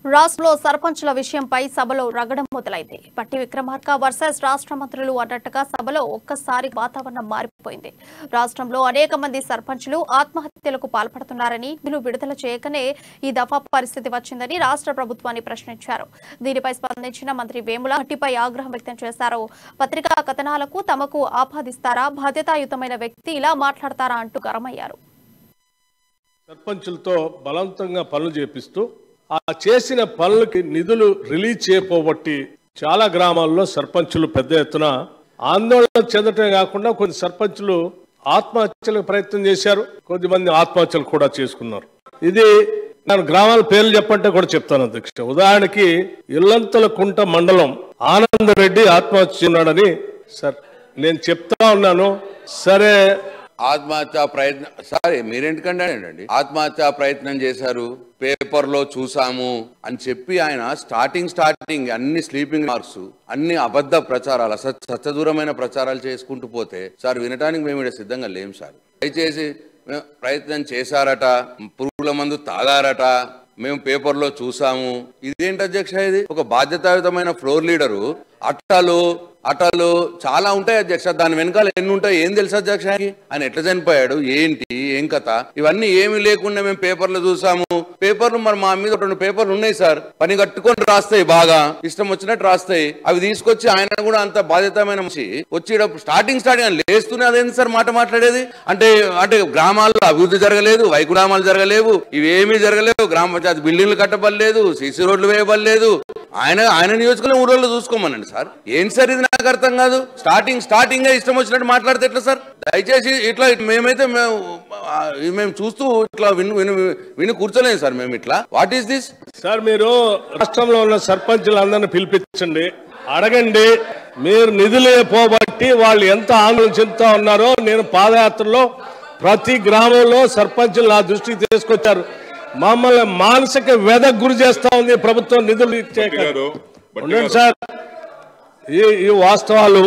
రాష్ట్రంలో సర్పంచుల విషయంపై సభలో రగడం మొదలైంది. పట్టి విక్రమార్క వర్సెస్ రాష్ట్ర మంత్రులు అన్నట్టుగా సభలో ఒక్కసారి వాతావరణం మారిపోయింది. రాష్ట్రంలో అనేక మంది సర్పంచులు ఆత్మహత్యలకు పాల్పడుతున్నారని బిల్లు విడుదల చేయకనే ఈ దఫా పరిస్థితి వచ్చిందని రాష్ట్ర ప్రభుత్వాన్ని ప్రశ్నించారు. దీనిపై స్పందించిన మంత్రి వేముల పట్టిపై ఆగ్రహం వ్యక్తం చేశారు. పత్రికా కథనాలకు తమకు ఆపాదిస్తారా, బాధ్యతాయుతమైన వ్యక్తి ఇలా మాట్లాడతారా అంటూ గరమయ్యారు. సర్పంచులతో బలవంతంగా పనులు చేపిస్తూ ఆ చేసిన పనులకి నిధులు రిలీజ్ చేయబట్టి చాలా గ్రామాల్లో సర్పంచులు పెద్ద ఎత్తున ఆందోళన చెందటమే కాకుండా కొన్ని సర్పంచులు ఆత్మహత్యలకు ప్రయత్నం చేశారు. కొద్దిమంది ఆత్మహత్యలు కూడా చేసుకున్నారు. ఇది నేను గ్రామాల పేర్లు చెప్పంటే కూడా చెప్తాను అధ్యక్ష. ఉదాహరణకి ఇల్లంతలకుంట మండలం ఆనందరెడ్డి ఆత్మహత్య ఉన్నాడని సార్ నేను చెప్తా ఉన్నాను. సరే ఆత్మహత్య ప్రయత్నం సారీ మీరేంటికంటే ఆత్మహత్య ప్రయత్నం చేశారు, పేపర్లో చూసాము అని చెప్పి ఆయన స్టార్టింగ్ అన్ని స్లీపింగ్ మార్క్స్, అన్ని అబద్ధ ప్రచారాలు, సత్యదూరమైన ప్రచారాలు చేసుకుంటూ పోతే సార్ వినటానికి మేము ఇక్కడ సిద్ధంగా లేం సార్. దయచేసి ప్రయత్నం చేశారట, పురుగుల మందు తాగారట, మేము పేపర్లో చూసాము. ఇదేంటి అధ్యక్ష? ఇది ఒక బాధ్యతాయుతమైన ఫ్లోర్ లీడరు అటలు చాలా ఉంటాయి అధ్యక్ష. దాని వెనకాల ఎన్ని ఉంటాయి ఏం తెలుసు అధ్యక్ష? ఆయన ఎట్లా చనిపోయాడు, ఏంటి, ఏం కథ, ఇవన్నీ ఏమి లేకుండా మేము పేపర్లు చూసాము. పేపర్లు మరి మా మీద 2 పేపర్లు ఉన్నాయి సార్, పని కట్టుకొని రాస్తాయి, బాగా ఇష్టం వచ్చినట్టు రాస్తాయి. అవి తీసుకొచ్చి ఆయన కూడా అంత బాధ్యతమైన మనిషి వచ్చి స్టార్టింగ్ లేస్తూనే అదేంటి సార్ మాట మాట్లాడేది? అంటే గ్రామాల్లో అభివృద్ధి జరగలేదు, వైకుగ్రామాలు జరగలేవు, ఇవేమీ జరగలేవు, గ్రామ పంచాయతీ బిల్డింగ్లు కట్టబడలేదు, సీసీ రోడ్లు వేయబడలేదు. ఆయన నియోజకవర్గం ఊళ్ళో చూసుకోమనండి సార్. ఏంటి సార్ ఇది? నాకు అర్థం కాదు. స్టార్టింగ్ ఇష్టం వచ్చినట్టు మాట్లాడితే ఎట్లా సార్? దయచేసి ఇట్లా మేమైతే మేము చూస్తూ ఇట్లా విని కూర్చోలేము సార్. మేము ఇట్లా వాట్ ఈస్ దిస్ సార్? మీరు రాష్ట్రంలో ఉన్న సర్పంచులందరినీ పిలిపించండి, అడగండి. మీరు నిధులే పోబట్టి వాళ్ళు ఎంత ఆందోళన చెందుతా ఉన్నారో నేను పాదయాత్రలో ప్రతి గ్రామంలో సర్పంచులు నా దృష్టికి తీసుకొచ్చారు. మమ్మల్ని మానసిక వ్యధకు గురి చేస్తా ఉంది ప్రభుత్వం నిధులు ఇచ్చే. సార్ ఈ వాస్తవాలు